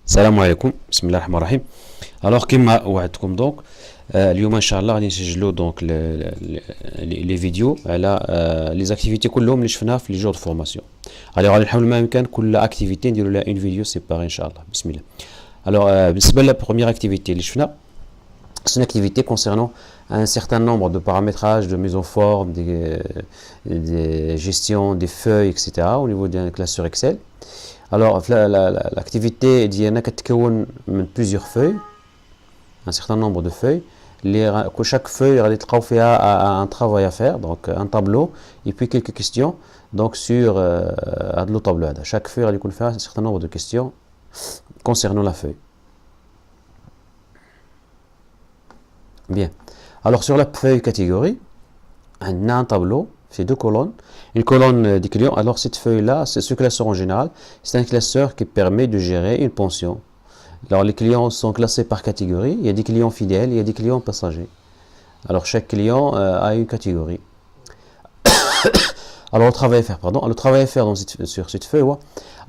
السلام عليكم بسم الله الرحمن الرحيم. الوغ كيما وعدتكم دونك اليوم ان شاء الله غادي نسجلوا دونك لي فيديو على لي زاكتيفيتي كلهم اللي شفناها في لي جور دو فورماسيون. غادي نحاول ما يمكن كل اكتيفيتي نديروا لها اون فيديو سيباري ان شاء الله. بسم الله. الوغ بالنسبه لا بروميير اكتيفيتي اللي شفنا c'est une activité concernant un certain nombre de paramétrages, de mise en forme, des gestions des feuilles, etc. au niveau d'une classe sur Excel. Alors, l'activité dit de plusieurs feuilles, un certain nombre de feuilles. Chaque feuille a un travail à faire, donc un tableau, et puis quelques questions donc sur le tableau. Chaque feuille a faire un certain nombre de questions concernant la feuille. Bien. Alors, sur la feuille catégorie, on a un tableau. C'est deux colonnes. Une colonne des clients. Alors, cette feuille-là, c'est ce classeur en général. C'est un classeur qui permet de gérer une pension. Alors, les clients sont classés par catégorie. Il y a des clients fidèles, il y a des clients passagers. Alors, chaque client a une catégorie. Alors, le travail à faire, le travail à faire sur cette feuille,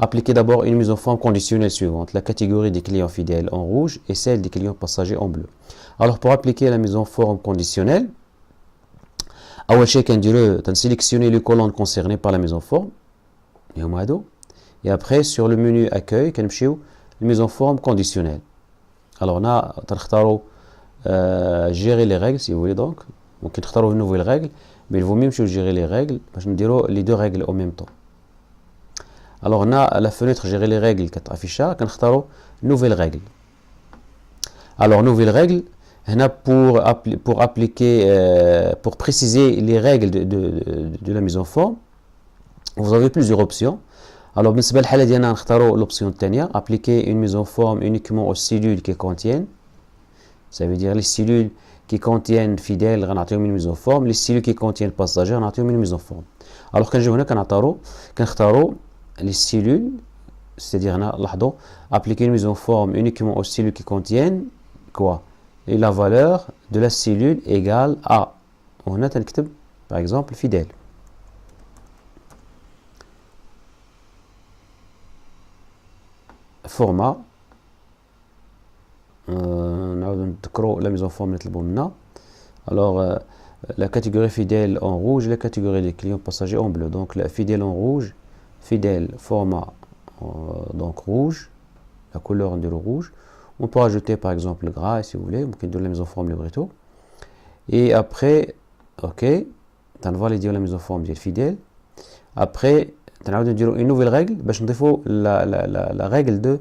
appliquer d'abord une mise en forme conditionnelle suivante. La catégorie des clients fidèles en rouge et celle des clients passagers en bleu. Alors, pour appliquer la mise en forme conditionnelle, أول شيء كنديرو sélectionner les colonnes concernées par la mise en forme et après sur le menu accueil كنمشيو mise en forme conditionnelle. Alors on a تنختاروا gérer les règles si vous voulez donc ممكن تختاروا une nouvelle règle mais il vaut mieux gérer les règles باش نديرو les deux règles en même temps. Alors on a la fenêtre gérer les règles كتافيشا كنختاروا nouvelle règle. Alors nouvelle règle pour appliquer, pour préciser les règles de la mise en forme, vous avez plusieurs options. Alors, بالنسبة للحالة ديالنا نختاروا l'option الثانية, appliquer une mise en forme uniquement aux cellules qui contiennent. Ça veut dire les cellules qui contiennent fidèles غنعطيهم une mise en forme, les cellules qui contiennent passagers غنعطيهم une mise en forme. Alors كنجيو هنا كنختاروا les cellules, c'est-à-dire هنا لاحظوا appliquer une mise en forme uniquement aux cellules qui contiennent quoi? Et la valeur de la cellule égale à. On a par exemple fidèle. Format. La mise en forme. Alors, la catégorie fidèle en rouge et la catégorie des clients passagers en bleu. Donc, la fidèle en rouge, fidèle format donc rouge, la couleur de le rouge. On peut ajouter par exemple le gras si vous voulez, on peut donner la mise en forme le brito. Et après, ok, on va aller dire la mise en forme fidèle. Après, on va dire une nouvelle règle, la règle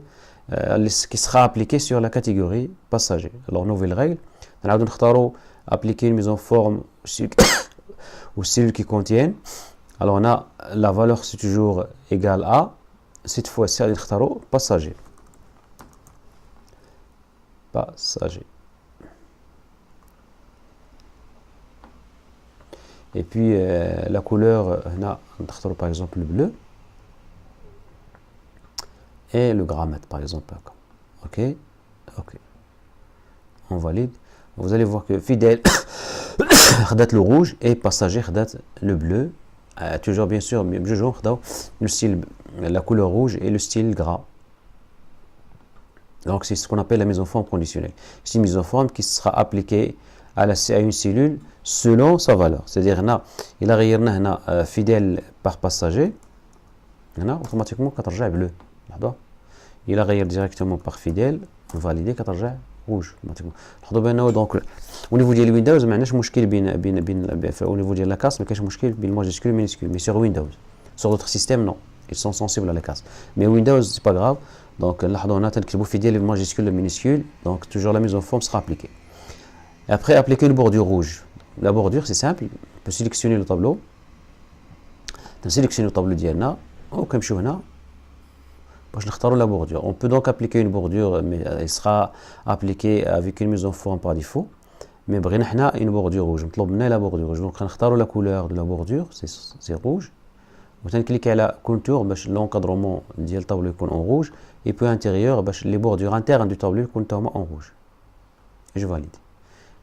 qui sera appliquée sur la catégorie passager. Alors, nouvelle règle, on va appliquer une mise en forme aux cellules qui contiennent. Alors, on a la valeur, c'est toujours égal à, cette fois-ci, on va passager. Passager. Et puis la couleur, on a par exemple le bleu et le grammaire par exemple. Ok, ok. On valide. Vous allez voir que fidèle date le rouge et passager date le bleu. Toujours bien sûr, le style, la couleur rouge et le style gras. Donc, c'est ce qu'on appelle la mise en forme conditionnelle. C'est une mise en forme qui sera appliquée à une cellule selon sa valeur. C'est-à-dire, il a fidèle par passager. Automatiquement, il bleu. Il a directement par fidèle, validé, rouge. Donc, au niveau de Windows, au niveau de la casse, il y a un majuscule et minuscule. Mais sur Windows, sur d'autres systèmes, non. Ils sont sensibles à la casse. Mais Windows, c'est pas grave. Donc, là, on a un fidèle majuscule et minuscule. Donc, toujours la mise en forme sera appliquée. Et après, appliquer une bordure rouge. La bordure, c'est simple. On peut sélectionner le tableau. On sélectionne le tableau d'Yana. Ou comme je suis la bordure. On peut donc appliquer une bordure, mais elle sera appliquée avec une mise en forme par défaut. Mais on a une bordure rouge. On a la bordure rouge. Donc, on a la couleur de la bordure, c'est rouge. Vous cliquez à la contour, l'encadrement du tableau en rouge, et puis à l'intérieur, les bordures internes du tableau en rouge. Et je valide.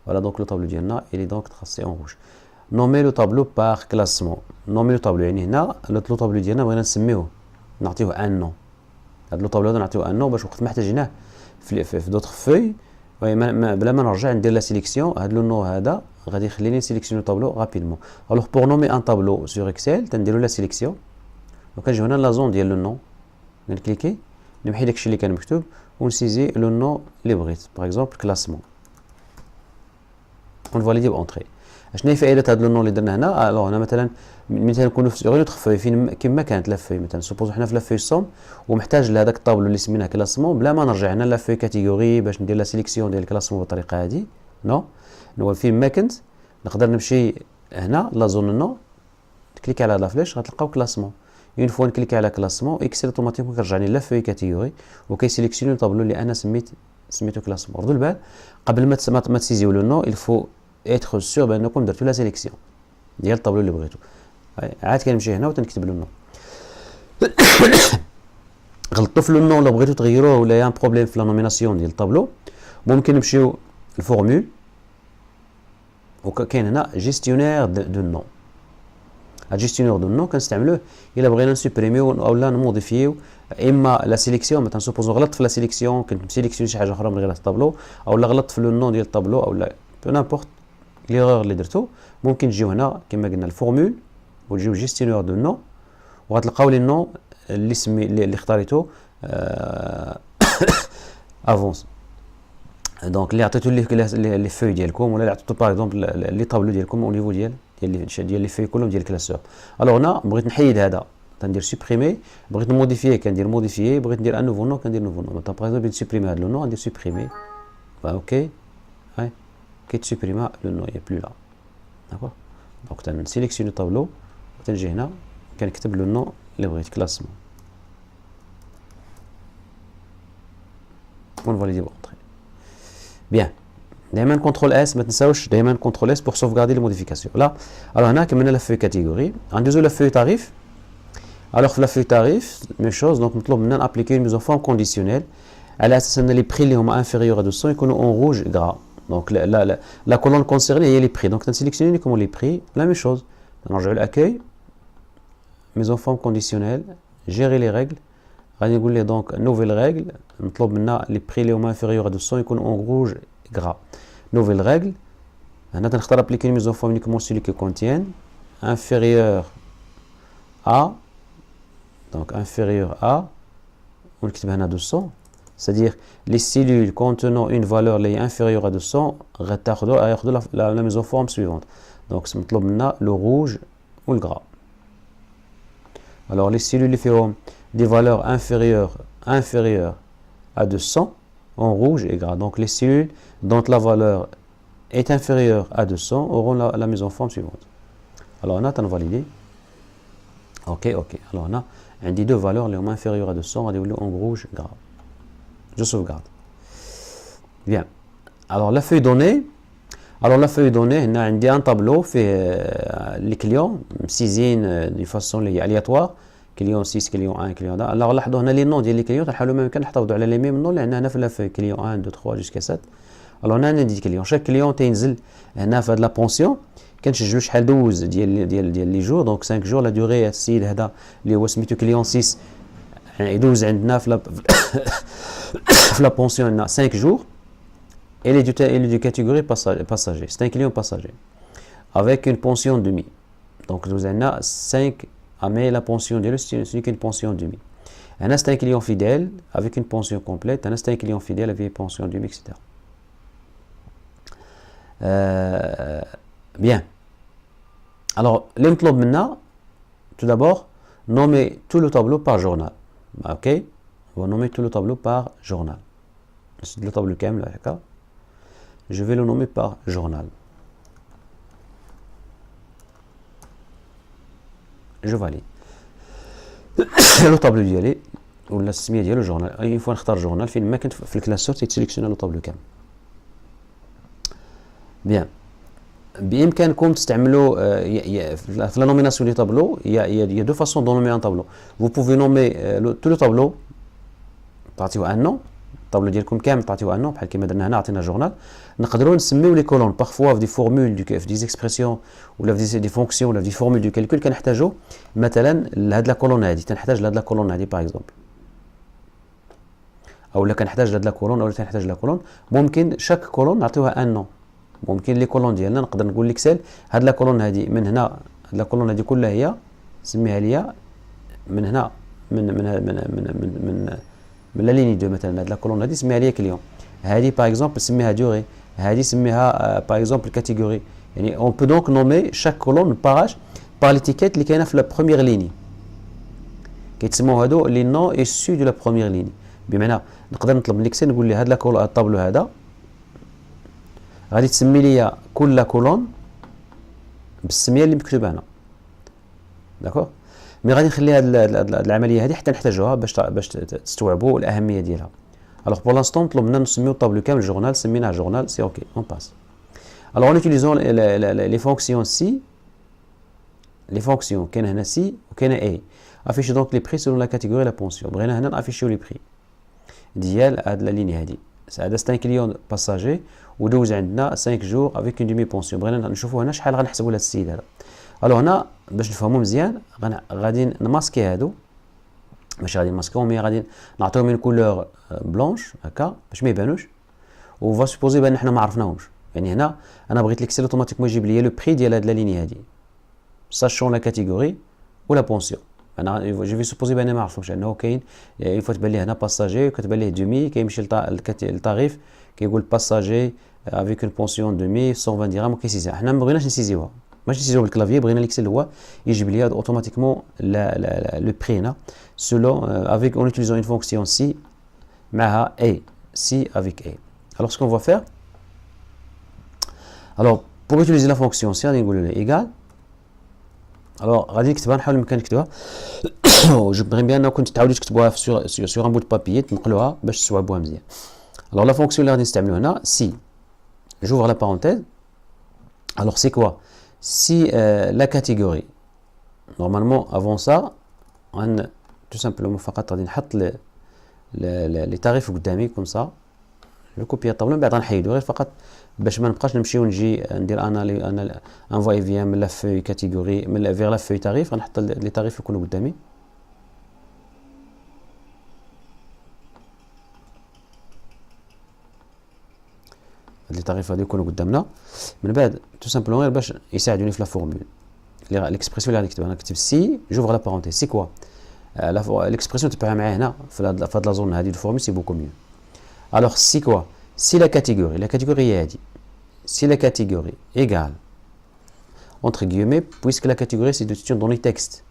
Voilà donc le tableau d'Yana, il est donc tracé en rouge. Nommez le tableau par classement. Nommez le tableau. Le tableau d'Yana, on va un nom. هذا لو طابلو هذا نعطيو ان نو باش وقت ما احتاجيناه في دوطخ فوي بلا ما نرجع ندير لا سيليكسيون. هذا لو نو هذا غادي يخليني نسيليكسيوني طابلو رابيدمون. الوغ بور نومي ان طابلو سور اكسل تنديرو لا سيليكسيون وكنجيو هنا لا زون ديال لو نو نكليكي نمحي داكشي اللي كان مكتوب ونسيزي لو نو اللي بغيت باغ اكزومبل كلاسمون ونفاليدي بونطري. اشنو هي فائده هذا لو نو اللي درنا هنا؟ الوغ هنا مثلا نكونوا في غير نوتخ فين كما كانت لا فوي مثلا سوبوزو حنا في لا فوي سوم ومحتاج لهذاك الطابلو اللي سميناه كلاسمون بلا ما نرجع هنا لا فوي كاتيجوري باش ندير لا سيليكسيون ديال الكلاسمون بالطريقه هذه نو. هو فين ما كنت نقدر نمشي هنا لا زون نو كليك على لا فليش غتلقاو كلاسمون. اون فوا نكليكي على كلاسمون اكسل اوتوماتيكمون كيرجعني لا فوي كاتيجوري وكيسيليكسيوني الطابلو اللي انا سميتو كلاسمون. ردوا البال قبل ما تسيزيو لو نو الفو اتر سور بانكم درتو لا سيليكسيون ديال الطابلو اللي بغيتو. عاد كنمشي هنا وتنكتب لو نو. غلطتوا في لو نو ولا بغيتو تغيروه ولا يا ان بروبليم في لا نوميناسيون ديال الطابلو ممكن نمشيو الفورمول وكاين هنا جيستيونير دو نو. هاد جيستيونير دو نو كنستعملوه الا بغينا نسوبريميو اولا نموديفيو اما لا سيليكسيون مثلا سوبوزو غلطت في لا سيليكسيون كنت مسيليكسيوني شي حاجه اخرى من غير الطابلو اولا غلطت في لو نو ديال الطابلو اولا بو نامبورت ليغور اللي درتو ممكن تجيو هنا كما قلنا الفورمول وتجيو جيستيونير دو نو وغتلقاو لي نو اللي اختاريتو افونس دونك اللي عطيتو لي فوي ديالكم ولا اللي عطيتو باغ اكزومبل لي طابلو ديالكم او نيفو ديال لي فوي كلهم ديال الكلاسور. الوغ هنا بغيت نحيد هذا كندير سوبريمي بغيت نموديفيه كندير موديفيي بغيت ندير ان نوفو نو كندير نوفو نو. مثلا باغ اكزومبل نسوبريمي هذا لو نو ندير سوبريمي اوكي هاي كي تسوبريما لو نو يا بلو لا داكور. دونك تنسيليكسيوني طابلو وتنجي هنا كنكتب لو نو اللي بغيت كلاسمون ونفاليدي بونطري. بيان دائما كونترول اس ما تنساوش دائما كونترول اس بور سوفغاردي لي موديفيكاسيون لا. الوغ هنا كملنا لا فوي كاتيجوري غندوزو لا فوي تاريف. الوغ في لا فوي تاريف ميم شوز دونك مطلوب منا نابليكي ميزون فورم كونديسيونيل على اساس ان لي بري اللي هما انفيريور ا 200 يكونوا اون روج غرا. دونك لا كولون كونسيرني هي لي بري دونك تنسيليكسيوني كومون لي بري لا ميم شوز نرجعو لاكاي ميزون فورم كونديسيونيل جيري لي ريغل غادي نقول ليه دونك نوفيل ريغل مطلوب منا لي بري اللي هما انفيريور ا 200 يكونوا اون روج gras. Nouvelle règle, on va appliquer une mise en forme uniquement celui qui contient inférieur à, donc inférieur à, on écrit à 200, c'est-à-dire les cellules contenant une valeur inférieure à 200 retardent la mise en forme suivante. Donc c'est le rouge ou le gras. Alors les cellules qui ont des valeurs inférieures à 200 en rouge et gras. Donc les cellules dont la valeur est inférieure à 200 auront la mise en forme suivante. Alors on a validé. Ok. Alors on a des deux valeurs les inférieures à 200 en rouge et gras. Je sauvegarde. Bien. Alors la feuille donnée. Alors la feuille donnée, on a un tableau fait les clients, سيزين de façon aléatoire. كليون 6 كليون 1 كليون 2. alors لاحظوا هنا لي نون ديال لي كليون تنحاولوا ميم كان نحافظوا على لي ميم نون لان هنا في لافوي كليون 1 2 3 جوسكا 7. alors هنا عندي كليون شاك كليون تينزل هنا في هاد لا بونسيون كنسجلوا شحال دوز ديال لي جور. دونك 5 جور لا دوغي السيد هذا اللي هو سميتو كليون 6 يدوز عندنا في لا بونسيون عندنا 5 جور et les du catégorie passager. C'est un client passager avec une pension demi. Donc nous avons 5 mais la pension de ce n'est qu'une pension demi. C'est un client fidèle avec une pension complète. C'est un client fidèle avec une pension demi, etc. Bien. Alors, l'implôme maintenant, tout d'abord, nommer tout le tableau par journal. Ok? On va nommer tout le tableau par journal. C'est le tableau quand même, d'accord? Je vais le nommer par journal. Je valide. Le tableau ديالي ولا السميه ديالو جورنال. اي فوا نختار جورنال فين ما كنت في الكلاسور تيتسيليكسيونا لو طابلو كامل. بيان. بامكانكم تستعملوا في لا نوميناسيون دي طابلو il y a deux façons de nommer un tableau. Vous pouvez nommer tout le tableau تعطيوه ان نو. الطابلو ديالكم كامل تعطيوه ان نو بحال كيما درنا هنا عطينا جورنال. نقدروا نسميو لي كولون بارفوا في دي فورمول في دي اكسبرسيون ولا في دي فونكسيون ولا في دي فورمول دو كالكول كنحتاجو مثلا لهاد لا كولون هادي تنحتاج لهاد لا كولون هادي باغ اكزومبل او لا كنحتاج لهاد لا كولون او لا كنحتاج لا كولون. ممكن شاك كولون نعطيوها ان نو. ممكن لي كولون ديالنا نقدر نقول ليكسيل هاد لا كولون هادي من هنا، هاد لا كولون هادي كلها هي سميها ليا من هنا من لا ليني دو مثلا. هاد لا كولون هادي سميها ليا كليون، هادي باغ اكزومبل سميها دوغي، هادي سميها باغ اكزومبل كاتيجوري. يعني اون بو دونك نومي شاك كولون باغاش باغ ليتيكيت اللي كاينه في لا بروميير ليني، كيتسموا هادو لي نو ايسو دو لا بروميير ليني. بمعنى نقدر نطلب من ليكسيل نقول ليه هاد لا كولون الطابلو هذا غادي تسمي ليا كل كولون بالسميه اللي مكتوبه هنا، داكوغ. مي غادي نخلي هاد العمليه هذه حتى نحتاجوها باش تستوعبوا الاهميه ديالها. الوغ بور لانستون طلب منا نسميو الطابلو كامل جورنال، سميناه جورنال، سي اوكي اون باس. الوغ اون اوتيليزون لي فونكسيون سي، لي فونكسيون كاين هنا سي وكاين اي. افيشي دونك لي بري سولون لا كاتيجوري لا بونسيون. بغينا هنا نافيشيو لي بري ديال هاد لا ليني هادي. هذا 5 كليون باساجي ودوز عندنا 5 جور افيك اون دومي بونسيون. بغينا نشوفوا هنا شحال غنحسبوا لهاد السيد هذا. الو هنا باش نفهموا مزيان غادي نماسكي هادو، ماشي غادي نماسكيهم مي غادي نعطيهم اون كولور بلونش هكا باش ما يبانوش، و فا سوبوزي بان حنا ما عرفناهمش. يعني هنا انا بغيت ليكسيل اوتوماتيكمون يجيب لي لو بري ديال هاد لا ليني هادي ساشون لا كاتيجوري ولا بونسيون. انا جو في سوبوزي بان ما عرفهمش انه كاين اون فوا تبان لي هنا باساجي وكتبان ليه دومي، كيمشي للطريف كيقول باساجي افيك اون بونسيون دومي 120 درهم وكيسيزها. حنا ما بغيناش نسيزيوها، ماشي نسيزيوها بالكلافيي، بغينا ليكسيل هو يجيب لي اوتوماتيكمون لو بري هنا سولون افيك اون اوتيليزون اون فونكسيون سي معها اي سي افيك اي. alors ce qu'on va faire, alors pour utiliser la fonction si غادي نقول لها ايغال. alors غادي نكتبها نحاول الامكان نكتبها جو بغي بيان انكم تعاودوا تكتبوها سور ان بوت بابي تنقلوها باش تستوعبوها مزيان. alors la fonction اللي غادي نستعملو هنا si j'ouvre la parenthèse. alors c'est quoi si la catégorie normalement avant ça on tout simplement فقط غادي نحط لي تاريف قدامي كوم سا جو كوبي الطابلو من بعد غنحيدو غير فقط باش ما نبقاش نمشي ونجي ندير انا انفوي فيا من لا فوي كاتيجوري من فيغ لا فوي تاريف. غنحط لي تاريف يكونوا قدامي. هاد لي تاريف غادي يكونوا قدامنا من بعد تو سامبلومون غير باش يساعدوني في لا فورمول ليكسبرسيون اللي غادي نكتبها. انا كتب سي جوفر لا بارونتيز سي كوا ليكسبرسيون تبعها معايا هنا في هاد لا زون هادي دو فورمول سي بوكو ميو. alors si quoi si la catégorie هي هادي si la catégorie égale entre guillemets puisque la catégorie c'est une donnée texte,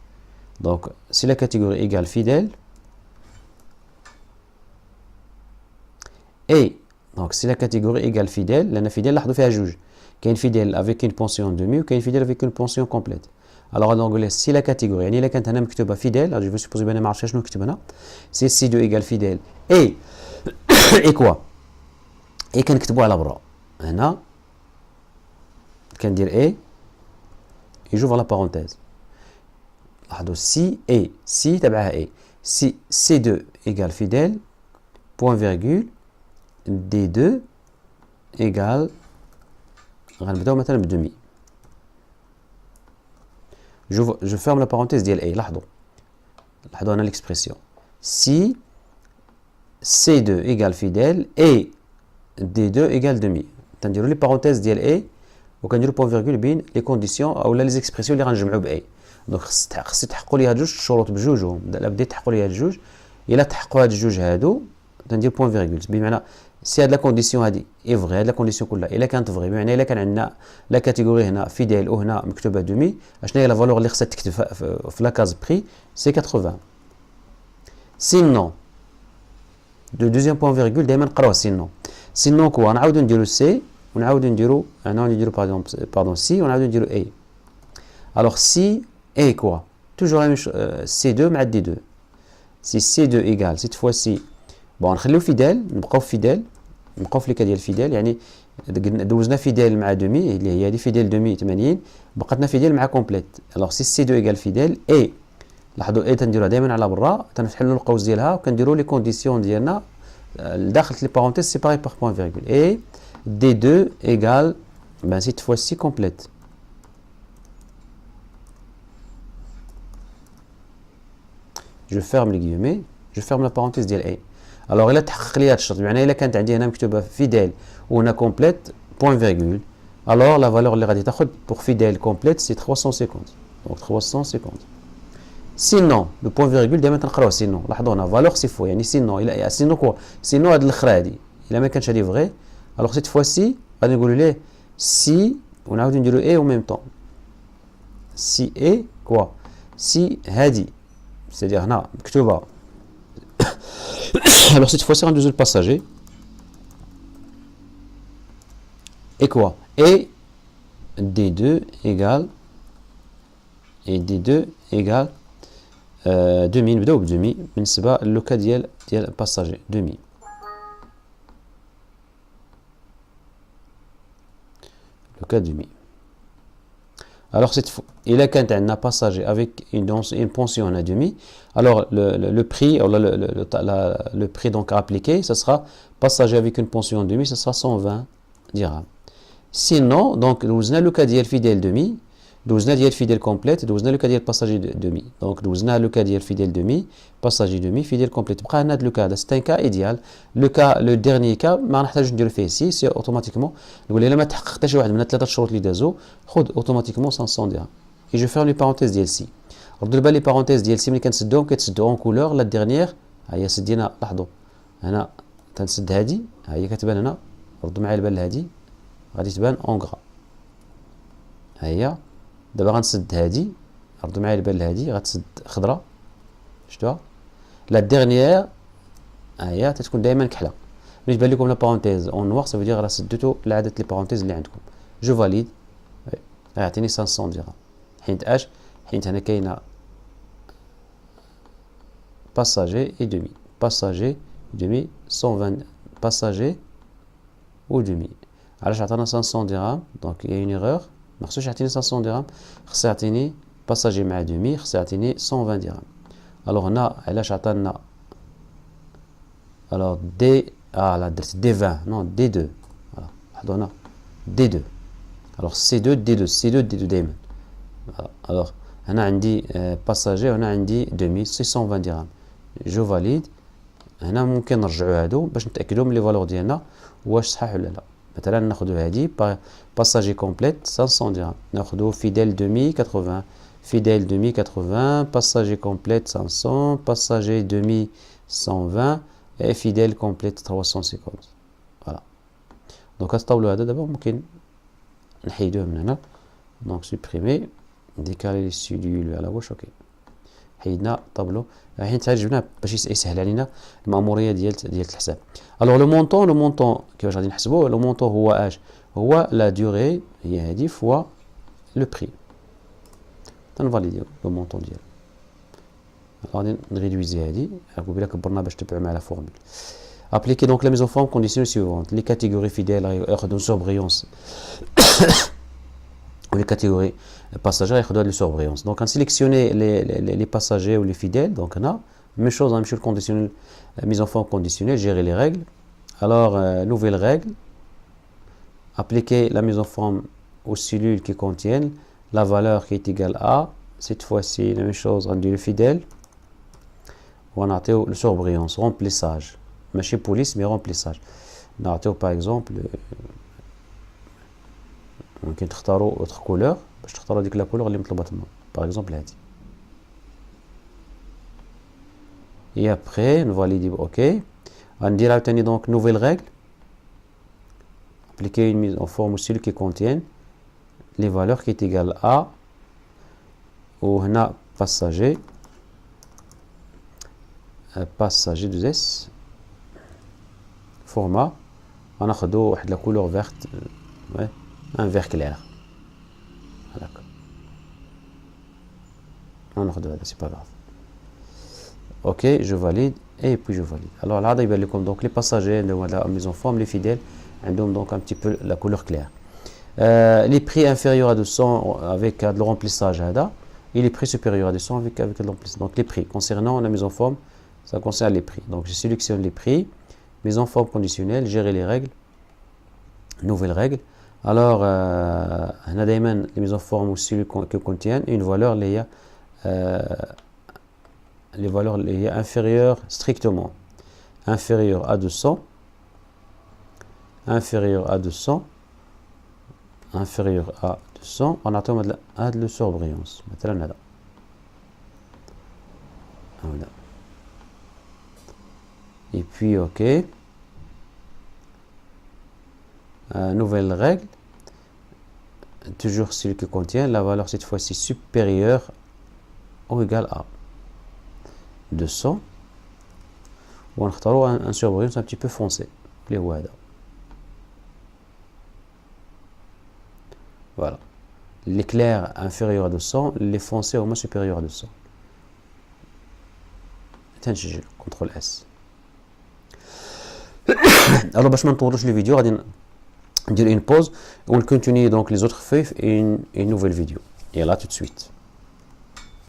donc si la catégorie égale fidèle et donc si la catégorie égale fidèle لأن fidèle لاحظوا فيها جوج، كاين fidèle avec une pension demi وكاين fidèle avec une pension complète. alors غادي نقول si la catégorie يعني الا كانت هنا مكتوبه fidèle je vais supposer بان ما عرفتش شنو نكتب هنا si C2 égale fidèle et et quoi et كنكتبوا على برا هنا كندير اي يجوفر لا بارونتيز. لاحظوا سي اي سي تبعها اي سي سي 2 ايغال فيديل بوان فيرغول دي 2 ايغال غنبداو مثلا بدومي جو فيرم لا بارونتيز ديال اي. لاحظوا هنا ليكسبرسيون سي سي 2 ايغال فيديل اي دي 2 ايغال دومي. تنديروا لي بارونتيز ديال اي وكنديروا بوان فيرغول بين لي كونديسيون او لي زيكسبرسيون اللي غنجمعوا باي. دونك خص تحققوا لي هاد جوج الشروط بجوجهم. لا بديت تحققوا لي هاد الجوج، الا تحققوا هاد الجوج هادو تندير بوان فيرغول بمعنى سي هاد لا كونديسيون هادي اي فغي، هاد لا كونديسيون كلها الا كانت فغي بمعنى الا كان عندنا لا كاتيجوري هنا فيديل وهنا مكتوبه دومي، اشنا هي لا فالور اللي خصها تكتب في لا كاز بري سي 80. سينون دو دوزيام بوان فيرغول دائما نقراوها سينون كوا نعاودو نديرو سي ونعاودو نديرو هنا نديرو باردون سي ونعاودو نديرو اي. alors si et quoi toujours la même chose C2 مع D2 si C2 égale cette fois-ci bon نخليو فيديل نبقاو فيديل نبقاو في ليكا ديال فيديل يعني دوزنا فيديل مع دومي اللي هي هذه فيديل دومي 80 بقاتنا فيديل مع كومبليت. alors si C2 égale فيديل et لاحظوا اي تنديروها دائما على برا تنفتحوا له القوس ديالها وكنديروا لي كونديسيون ديالنا داخل لي بارونتيز سيباري باغ بوان فيرغول et D2 égale ben cette fois-ci complète. Je ferme les guillemets, je ferme la parenthèse ديال A. الوغ الا تحقق لي هذا الشرط بمعنى الا كانت عندي هنا مكتوبه فيديل وهنا كومبليت بوين فيرغول الوغ لا فالور اللي غادي تاخذ بوغ فيديل كومبليت سي 350 دونك 350 سينون لو بوين فيرغول دائما تنقراوه سينون لاحظوا هنا فالور سي فو يعني سينون الا سينون كوا سينون هاد الاخرى هادي الا ما كانش هادي فغي الوغ سيت فوا سي غادي نقولوا ليه سي ونعاودو نديرو اي او ميم طون سي اي كوا سي هادي سيدير هنا مكتوبه alors cette fois-ci غندوزو الباساجي et quoi et D2 égale et D2 égale demi نبداو بدمي بالنسبه للوكا ديال الباساجي demi لوكا demi alors cette fois il كانت عندنا passager avec une pension à demi alors le prix le prix donc à appliquer ce sera passager avec une pension à demi ce sera 120 dirhams sinon donc دوزنا le cas ديال fidèle demi دوزنا ديال fidèle complète دوزنا le cas ديال passager demi donc دوزنا le cas ديال fidèle demi passager demi fidèle complète بقى لنا هذا le cas c'est un cas idéal le dernier cas ما نحتاجوش نديرو فيه سي اوتوماتيكمون نقول الا ما تحققتش واحد من الثلاثه الشروط اللي دازو خذ اوتوماتيكمون 500 درهم et je ferme les parenthèses ديال سي ردوا بالي les parenthèses ديال سي ملي كنسدوهم كتسدو اون كولور لا ديرنيير ها هي سدينا لاحظوا هنا تنسد هادي ها هي كتبان هنا ردوا معايا البال هادي غادي تبان اون غرا ها هي دابا غنسد هادي ردوا معايا البال هادي غتسد خضراء شفتوها لا ديرنيير ها هي تتكون دائما كحله ملي تبان لكم لا بارونتيز اون نوار سا فودير راه سديتو لعدد لي بارونتيز اللي عندكم جو فاليد غيعطيني 500 درهم حيت اش حيت هنا كاينه passager et demi passager demi 120 passager ou demi علاش عطانا 500 درهم دونك هي اون ايرور ما خصوش يعطيني 500 درهم خصو يعطيني passager مع demi خصو يعطيني 120 درهم الوغ هنا علاش عطانا الوغ دي لا درت دي 20 نون دي 2 فوالا لاحظوا هنا دي 2 الوغ سي 2 دي 2 سي 2 دي 2 دائما الوغ هنا عندي passager وهنا عندي demi سي 120 درهم جو فاليد هنا ممكن نرجعوا هادو باش نتاكدوا من لي فالور ديالنا واش صحاح ولا لا مثلا ناخذوا هادي passager كومبليت 500 درهم ناخذوا fidèle demi 80 fidèle demi 80 passager كومبليت 500 passager demi 120 et fidèle كومبليت 350 فوالا دونك الطاولو هذا دابا ممكن نحيدوه من هنا دونك سوبريمي ديكالي لي سيدول على واش اوكي حيدنا طابلو حيت جبناه باش يسهل علينا الماموريه ديال الحساب الوغ لو مونطون كيفاش غادي نحسبوه لو مونطون هو اش هو لا ديوري هي هادي فوا لو بري تنفاليديو لو مونطون ديالو غادي نريدويزي هادي قبيله كبرنا باش تبعوا مع لا فورمول appliquer donc la mise en forme conditionnelle suivante les catégories fidèles ياخذوا surbrillance ou les catégories passagers ياخذوا les surbrillance donc on sélectionner les passagers ou les fidèles donc on a même chose hein, le conditionnel mise en forme conditionnelle gérer les règles alors nouvelle règle appliquer la mise en forme aux cellules qui contiennent la valeur qui est égale à cette fois-ci la même chose rendu le fidèle on a le surbrillance remplissage ماشي police mais remplissage نعطيو par exemple ممكن تختاروا اوتر كولور باش تختاروا ديك لا كولور اللي مطلوبه تما باغ اكزومبل هادي et après نفاليدي اوكي غندير عاوتاني دونك نوفيل ريغل appliquer une mise en forme aussi qui contiennent les valeurs qui est égale à وهنا passager passager 2s format غناخدو واحد لا كولور فيرت un vert clair هذاك غناخدو هذا سي با غاف اوكي جو فاليد اي بوي جو فاليد الوغ هذا يبان لكم دونك لي باساجي عندهم لا ميزون فورم لي فيديل عندهم دونك un petit peu la couleur claire les prix inférieurs à 200 avec le remplissage هذا et les prix supérieurs à 200 avec le remplissage donc les prix concernant la mise en forme ça concerne les prix donc je sélectionne les prix mise en forme conditionnelle gérer les règles nouvelle règle alors هنا دائما les mises en forme aussi qui contiennent une valeur اللي هي les valeurs اللي هي inférieure strictement inférieur à 200, inférieur à 200, inférieur à 200. On attend هاد le surbrillance مثلا هذا voilà. Et puis ok, nouvelle règle, toujours celui qui contient la valeur cette fois-ci supérieure ou égale à 200. ونختاروا un surbrillance un petit peu foncé اللي هو هذا. Voilà. L'éclair inférieur à 200, les foncés au moins supérieur à 200. CTRL S. Alors, باش ما نطولوش les vidéos, غادي ندير une pause et on continue donc les autres feuilles et une nouvelle vidéo. Et là tout de suite.